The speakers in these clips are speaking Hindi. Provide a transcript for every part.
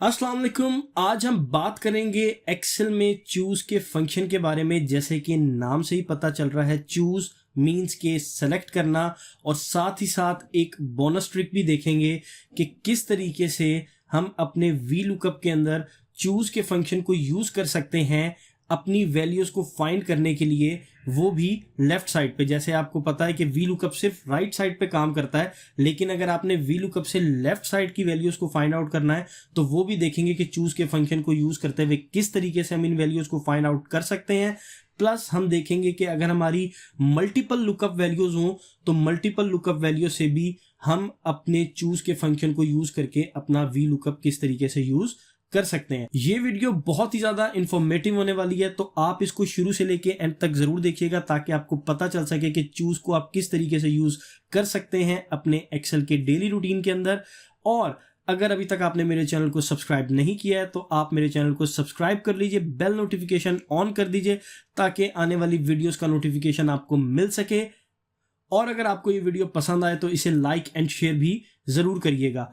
अस्सलाम वालेकुम। आज हम बात करेंगे एक्सेल में चूज के फंक्शन के बारे में। जैसे कि नाम से ही पता चल रहा है, चूज मींस के सेलेक्ट करना, और साथ ही साथ एक बोनस ट्रिक भी देखेंगे कि किस तरीके से हम अपने वी लुकअप के अंदर चूज के फंक्शन को यूज कर सकते हैं अपनी वैल्यूज को फाइंड करने के लिए, वो भी लेफ्ट साइड पे। जैसे आपको पता है कि वी लुकअप सिर्फ राइट साइड पे काम करता है, लेकिन अगर आपने वी लुकअप से लेफ्ट साइड की वैल्यूज को फाइंड आउट करना है तो वो भी देखेंगे कि चूज के फंक्शन को यूज करते हुए किस तरीके से हम इन वैल्यूज को फाइंड आउट कर सकते हैं। प्लस हम देखेंगे कि अगर हमारी मल्टीपल लुकअप वैल्यूज हों तो मल्टीपल लुकअप वैल्यू से भी हम अपने चूज के फंक्शन को यूज करके अपना वी लुकअप किस तरीके से यूज कर सकते हैं। ये वीडियो बहुत ही ज्यादा इंफॉर्मेटिव होने वाली है, तो आप इसको शुरू से लेके एंड तक जरूर देखिएगा ताकि आपको पता चल सके कि चूज को आप किस तरीके से यूज कर सकते हैं अपने एक्सेल के डेली रूटीन के अंदर। और अगर अभी तक आपने मेरे चैनल को सब्सक्राइब नहीं किया है तो आप मेरे चैनल को सब्सक्राइब कर लीजिए, बेल नोटिफिकेशन ऑन कर दीजिए ताकि आने वाली वीडियोस का नोटिफिकेशन आपको मिल सके। और अगर आपको ये वीडियो पसंद आए तो इसे लाइक एंड शेयर भी जरूर करिएगा।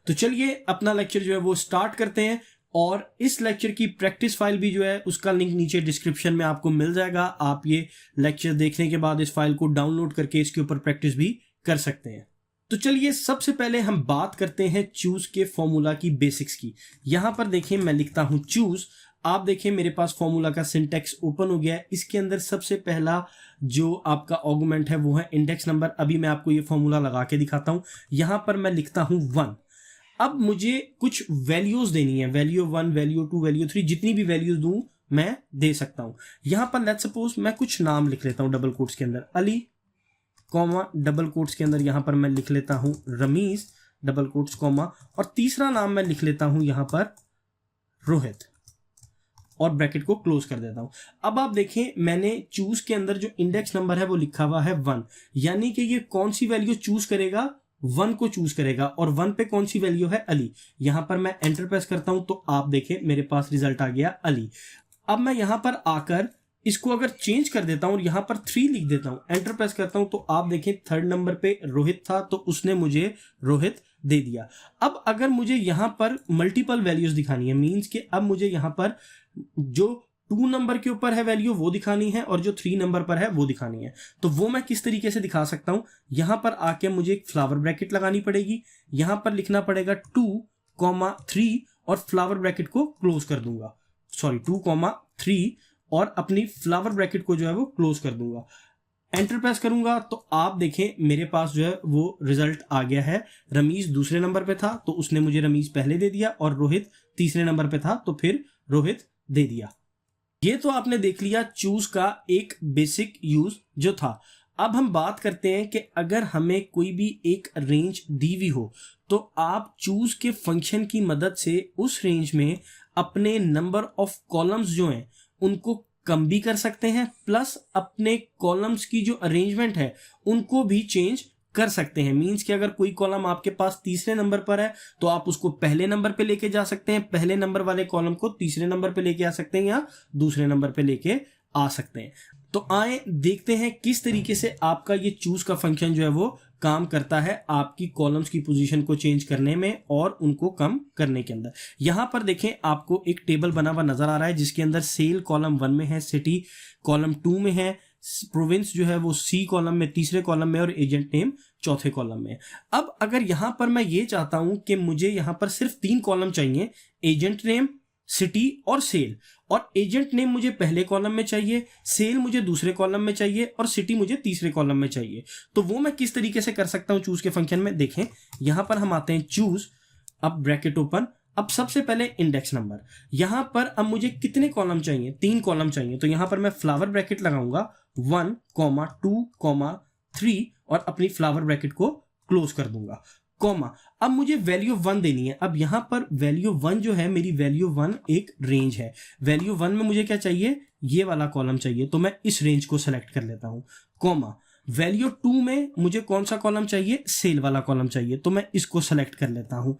तो चलिए अपना लेक्चर जो है वो स्टार्ट करते हैं, और इस लेक्चर की प्रैक्टिस फाइल भी जो है उसका लिंक नीचे डिस्क्रिप्शन में आपको मिल जाएगा। आप ये लेक्चर देखने के बाद इस फाइल को डाउनलोड करके इसके ऊपर प्रैक्टिस भी कर सकते हैं। तो चलिए सबसे पहले हम बात करते हैं चूज के फॉर्मूला की बेसिक्स की। यहां पर देखें, मैं लिखता हूं चूज। आप देखें मेरे पास फॉर्मूला का सिंटेक्स ओपन हो गया है। इसके अंदर सबसे पहला जो आपका आर्गुमेंट है वो है इंडेक्स नंबर। अभी मैं आपको ये फॉर्मूला लगा के दिखाता हूं। यहां पर मैं लिखता हूं 1। अब मुझे कुछ वैल्यूज देनी है, वैल्यू 1, वैल्यू 2, वैल्यू 3, जितनी भी वैल्यूज दूं मैं दे सकता हूं। यहां पर लेट्स सपोज मैं कुछ नाम लिख लेता हूं डबल कोट्स के अंदर, अली कॉमा डबल कोट्स के अंदर यहां पर मैं लिख लेता हूं रमीज डबल कोट्स कॉमा, और तीसरा नाम मैं लिख लेता हूं यहां पर रोहित, और ब्रैकेट को क्लोज कर देता हूं। अब आप देखें मैंने चूज के अंदर जो इंडेक्स नंबर है वो लिखा हुआ है 1, यानी कि ये कौन सी वैल्यू चूज करेगा, 1 को चूज करेगा। और 1 पे कौन सी वैल्यू है, अली। यहां पर मैं एंटर प्रेस करता हूं तो आप देखें मेरे पास रिजल्ट आ गया अली। अब मैं यहां पर आकर इसको अगर चेंज कर देता हूं और यहां पर 3 लिख देता हूं, एंटर प्रेस करता हूं तो आप देखें थर्ड नंबर पे रोहित था तो उसने मुझे रोहित दे दिया। अब अगर मुझे यहां पर मल्टीपल वैल्यूज दिखानी है, मींस कि अब मुझे यहां पर जो 2 नंबर के ऊपर है वैल्यू वो दिखानी है और जो 3 नंबर पर है वो दिखानी है, तो वो मैं किस तरीके से दिखा सकता हूं। यहां पर आके मुझे एक फ्लावर ब्रैकेट लगानी पड़ेगी, यहां पर लिखना पड़ेगा 2,3 और फ्लावर ब्रैकेट को क्लोज कर दूंगा, 2,3 और अपनी फ्लावर ब्रैकेट को जो है वो क्लोज कर दूंगा। एंटर प्रेस करूंगा तो आप देखें मेरे पास जो है वो रिजल्ट आ गया है। रमीज दूसरे नंबर पे था तो उसने मुझे रमीज पहले दे दिया, और रोहित तीसरे नंबर पे था तो फिर रोहित दे दिया। ये तो आपने देख लिया चूज का एक बेसिक यूज जो था। अब हम बात करते हैं कि अगर हमें कोई भी एक रेंज दी हुई हो तो आप चूज के फंक्शन की मदद से उस रेंज में अपने नंबर ऑफ कॉलम्स जो हैं उनको कम भी कर सकते हैं, प्लस अपने कॉलम्स की जो अरेंजमेंट है उनको भी चेंज कर सकते हैं। मींस कि अगर कोई कॉलम आपके पास तीसरे नंबर पर है तो आप उसको पहले नंबर पे लेके जा सकते हैं, पहले नंबर वाले कॉलम को तीसरे नंबर पे लेके आ सकते हैं, या दूसरे नंबर पे लेके आ सकते हैं। तो आए देखते हैं किस तरीके से आपका ये चूज का फंक्शन जो है वो काम करता है आपकी कॉलम्स की पोजीशन को चेंज करने में और उनको कम करने के अंदर। यहां पर देखें आपको एक टेबल बना हुआ नजर आ रहा है जिसके अंदर सेल कॉलम 1 में है, सिटी कॉलम 2 में है, प्रोविंस जो है वो सी कॉलम में तीसरे कॉलम में, और एजेंट नेम चौथे कॉलम में। अब अगर यहां पर मैं ये चाहता हूं कि मुझे यहां पर सिर्फ 3 कॉलम चाहिए, एजेंट नेम, सिटी और सेल, और एजेंट नेम मुझे पहले कॉलम में चाहिए, सेल मुझे दूसरे कॉलम में चाहिए, और सिटी मुझे तीसरे कॉलम में चाहिए, तो वो मैं किस तरीके से कर सकता हूं चूज के फंक्शन में। देखें यहां पर हम आते हैं चूज, अब ब्रैकेट ओपन। अब सबसे पहले इंडेक्स नंबर, यहां पर अब मुझे कितने कॉलम चाहिए, 3 कॉलम चाहिए, तो यहां पर मैं फ्लावर ब्रैकेट लगाऊंगा 1, 2, 3 और अपनी फ्लावर ब्रैकेट को क्लोज कर दूंगा, कॉमा। अब मुझे वैल्यू 1 देनी है। अब यहां पर वैल्यू 1 जो है, मेरी वैल्यू 1 एक रेंज है। वैल्यू 1 में मुझे क्या चाहिए, ये वाला कॉलम चाहिए, तो मैं इस रेंज को सेलेक्ट कर लेता हूं, कॉमा। वैल्यू 2 में मुझे कौन सा कॉलम चाहिए, सेल वाला कॉलम चाहिए, तो मैं इसको सेलेक्ट कर लेता हूं,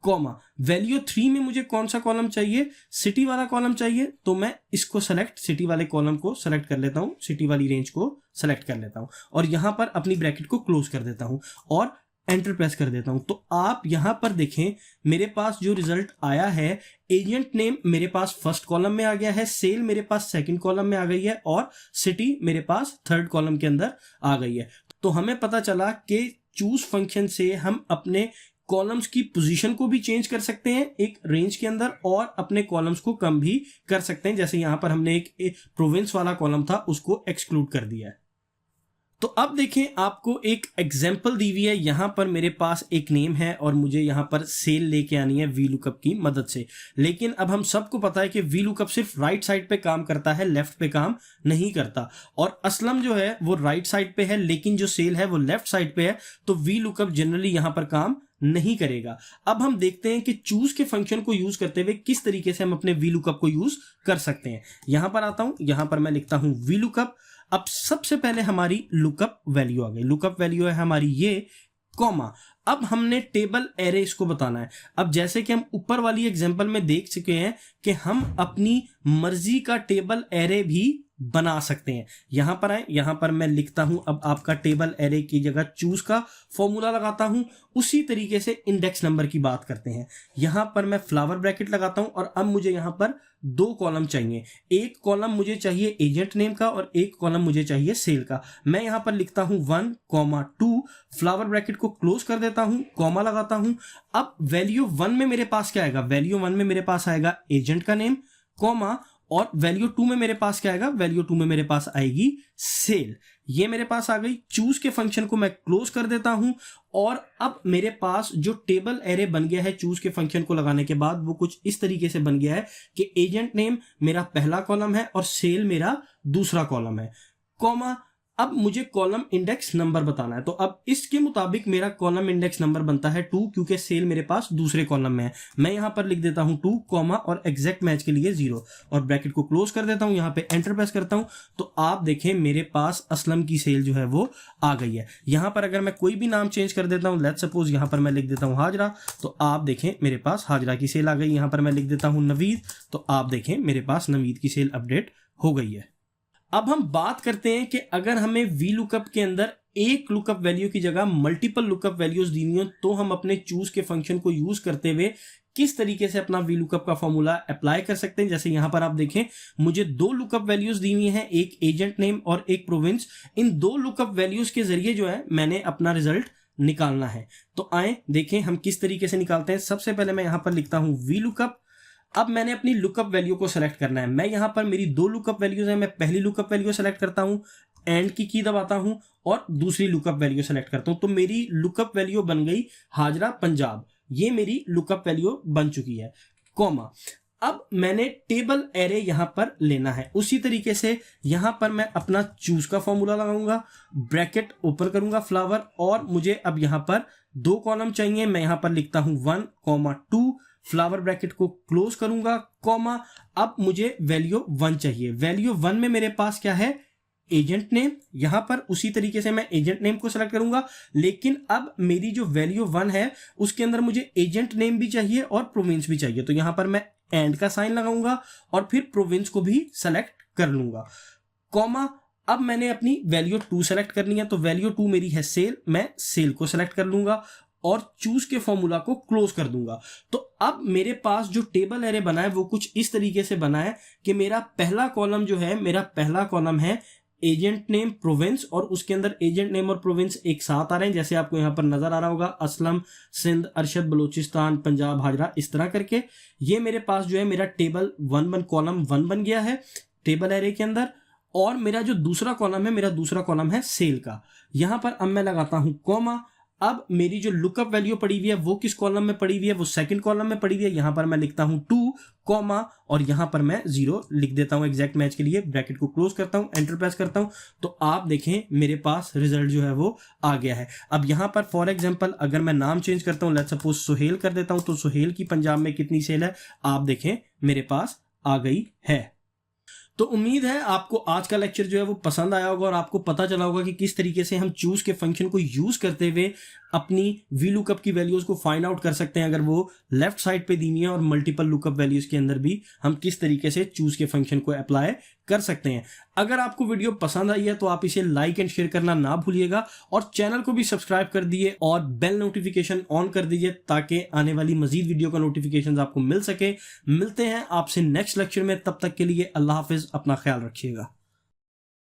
कॉमा। वैल्यू 3 में मुझे कौन सा कॉलम चाहिए, सिटी वाला कॉलम चाहिए, तो मैं इसको सिटी वाले कॉलम को सेलेक्ट कर लेता हूं, सिटी वाली रेंज को सेलेक्ट कर लेता हूं, और यहां पर अपनी ब्रैकेट को क्लोज कर देता हूं। और एंटर प्रेस कर देता हूं तो आप यहां पर देखें मेरे पास जो रिजल्ट आया है, एजेंट नेम मेरे पास फर्स्ट कॉलम में आ गया है, सेल मेरे पास सेकंड कॉलम में आ गई है और सिटी मेरे पास थर्ड कॉलम के अंदर आ गई है। तो हमें पता चला कि चूज फंक्शन से हम अपने कॉलम्स की पोजीशन को भी चेंज कर सकते हैं एक रेंज के अंदर और अपने कॉलम्स को कम भी कर सकते हैं। जैसे यहां पर हमने एक प्रोविंस वाला कॉलम था उसको एक्सक्लूड कर दिया है। तो अब देखें आपको एक एग्जांपल दी हुई है। यहां पर मेरे पास एक नेम है और मुझे यहां पर सेल लेके आनी है वी लुकअप की मदद से। लेकिन अब हम सबको पता है कि वी लुकअप सिर्फ राइट साइड पे काम करता है, लेफ्ट पे काम नहीं करता। और असलम जो है वो राइट साइड पे है लेकिन जो सेल है वो लेफ्ट साइड पे है, तो वी लुकअप जनरली यहां पर काम नहीं करेगा। अब हम देखते हैं कि चूज के फंक्शन को यूज करते हुए किस तरीके से हम अपने वी लुकअप को यूज कर सकते हैं। यहां पर आता हूं, यहां पर मैं लिखता हूं वी लुकअप। अब सबसे पहले हमारी लुकअप वैल्यू आ गई। लुकअप वैल्यू है हमारी ये, कॉमा। अब हमने टेबल एरे इसको बताना है। अब जैसे कि हम ऊपर वाली एग्जांपल में देख चुके हैं कि हम अपनी मर्जी का टेबल एरे भी बना सकते हैं। यहां पर आए, यहां पर मैं लिखता हूं अब आपका टेबल एरे की जगह चूज का फॉर्मूला लगाता हूं। उसी तरीके से इंडेक्स नंबर की बात करते हैं। यहां पर मैं फ्लावर ब्रैकेट लगाता हूं और अब मुझे यहां पर 2 कॉलम चाहिए। एक कॉलम मुझे चाहिए एजेंट नेम का और एक कॉलम मुझे चाहिए सेल का। मैं यहां पर लिखता हूं 1,2, फ्लावर ब्रैकेट को क्लोज कर देता हूं, कॉमा लगाता हूं। अब वैल्यू 1 में मेरे पास क्या आएगा? वैल्यू 1 में मेरे पास आएगा एजेंट का नेम, कॉमा, और वैल्यू 2 में मेरे पास क्या आएगा? वैल्यू 2 में मेरे पास आएगी सेल। ये मेरे पास आ गई। चूज के फंक्शन को मैं क्लोज कर देता हूं और अब मेरे पास जो टेबल एरे बन गया है चूज के फंक्शन को लगाने के बाद वो कुछ इस तरीके से बन गया है कि एजेंट नेम मेरा पहला कॉलम है और सेल मेरा दूसरा कॉलम है, कॉमा। अब मुझे कॉलम इंडेक्स नंबर बताना है, तो अब इसके मुताबिक मेरा कॉलम इंडेक्स नंबर बनता है 2 क्योंकि सेल मेरे पास दूसरे कॉलम में है। मैं यहां पर लिख देता हूं 2, कॉमा और एग्जैक्ट मैच के लिए 0 और ब्रैकेट को क्लोज कर देता हूं। यहां पे एंटर प्रेस करता हूं तो आप देखें मेरे पास असलम की सेल जो है वो आ गई है। यहां पर अगर मैं कोई भी नाम चेंज कर देता हूं, लेट्स सपोज यहां पर मैं लिख देता हूं हाजरा, तो आप देखें मेरे पास हाजरा की सेल आ गई। यहां पर मैं लिख देता हूं नवीद, तो आप देखें मेरे पास नवीद की सेल अपडेट हो गई है। अब हम बात करते हैं कि अगर हमें वी लुकअप के अंदर एक लुकअप वैल्यू की जगह मल्टीपल लुकअप वैल्यूज दी हुई हो तो हम अपने चूज के फंक्शन को यूज करते हुए किस तरीके से अपना वी लुकअप का फॉर्मूला अप्लाई कर सकते हैं। जैसे यहां पर आप देखें मुझे 2 लुकअप वैल्यूज दी हुई हैं, एक एजेंट नेम और एक प्रोविंस। इन 2 लुकअप वैल्यूज के जरिए जो है मैंने अपना रिजल्ट निकालना है। तो आए देखें हम किस तरीके से निकालते हैं। सबसे पहले मैं यहां पर लिखता हूं वी लुकअप। अब मैंने अपनी लुकअप वैल्यू को सेलेक्ट करना है। मैं यहां पर मेरी 2 लुकअप वैल्यूज हैं, मैं पहली लुकअप वैल्यू सेलेक्ट करता हूं, एंड की दबाता हूं और दूसरी लुकअप वैल्यू सेलेक्ट करता हूं। तो मेरी लुकअप वैल्यू बन गई हाजरा पंजाब। ये मेरी लुकअप वैल्यू बन चुकी है, कॉमा। अब मैंने टेबल एरे यहां पर लेना है। उसी तरीके से यहां पर मैं अपना चूज का फॉर्मूला लगाऊंगा, ब्रैकेट ओपन करूंगा फ्लावर, और मुझे अब यहां पर 2 कॉलम चाहिए। मैं यहां पर लिखता हूं 1,2, फ्लावर ब्रैकेट को क्लोज करूंगा, कॉमा। अब मुझे वैल्यू 1 चाहिए। वैल्यू 1 में मेरे पास क्या है? Agent name. यहां पर उसी तरीके से मैं एजेंट नेम को सेलेक्ट करूंगा, लेकिन अब मेरी जो वैल्यू 1 है उसके अंदर मुझे एजेंट नेम भी चाहिए और प्रोविंस भी चाहिए। तो यहां पर मैं एंड का साइन लगाऊंगा और फिर प्रोविंस को भी सेलेक्ट कर लूंगा, कॉमा। अब मैंने अपनी वैल्यू 2 सेलेक्ट करनी है, तो वैल्यू 2 मेरी है सेल। मैं सेल को सेलेक्ट कर लूंगा और चूज के फॉर्मूला को क्लोज कर दूंगा। तो अब मेरे पास जो टेबल एरे बना है वो कुछ इस तरीके से बना है कि मेरा पहला कॉलम जो है, मेरा पहला कॉलम है एजेंट नेम प्रोविंस, और उसके अंदर एजेंट नेम और प्रोविंस एक साथ आ रहे हैं। जैसे आपको यहां पर नजर आ रहा होगा, असलम, सिंध, अरशद, बलूचिस्तान, पंजाब, हाजरा, इस तरह करके। ये मेरे पास जो है मेरा टेबल 1 कॉलम 1 बन गया है टेबल एरे के अंदर। और मेरा जो दूसरा कॉलम है, मेरा दूसरा कॉलम है सेल का। यहां पर अब मैं लगाता हूं कॉमा। अब मेरी जो लुकअप वैल्यू पड़ी हुई है वो किस कॉलम में पड़ी हुई है? वो सेकंड कॉलम में पड़ी हुई है। यहां पर मैं लिखता हूं 2, कॉमा, और यहां पर मैं 0 लिख देता हूं एग्जैक्ट मैच के लिए। ब्रैकेट को क्लोज करता हूं, एंटर प्रेस करता हूं, तो आप देखें मेरे पास रिजल्ट जो है वो आ गया है। अब यहां पर फॉर एग्जांपल अगर मैं नाम चेंज करता हूं, लेट्स सपोज सुहेल कर देता हूं, तो सुहेल की पंजाब में कितनी सेल है आप देखें मेरे पास आ गई है। तो उम्मीद है आपको आज का लेक्चर जो है वो पसंद आया होगा और आपको पता चला होगा कि किस तरीके से हम चूज के फंक्शन को यूज करते हुए अपनी वी लुकअप की वैल्यूज को फाइंड आउट कर सकते हैं अगर वो लेफ्ट साइड पे दी हुई है, और मल्टीपल लुकअप वैल्यूज के अंदर भी हम किस तरीके से चूज के फंक्शन को अप्लाई कर सकते हैं। अगर आपको वीडियो पसंद आई है तो आप इसे लाइक एंड शेयर करना ना भूलिएगा, और चैनल को भी सब्सक्राइब कर दिए और बेल नोटिफिकेशन ऑन कर दीजिए ताकि आने वाली मजीद वीडियो का नोटिफिकेशन आपको मिल सके। मिलते हैं आपसे नेक्स्ट लेक्चर में, तब तक के लिए अल्लाह हाफिज, अपना ख्याल रखिएगा।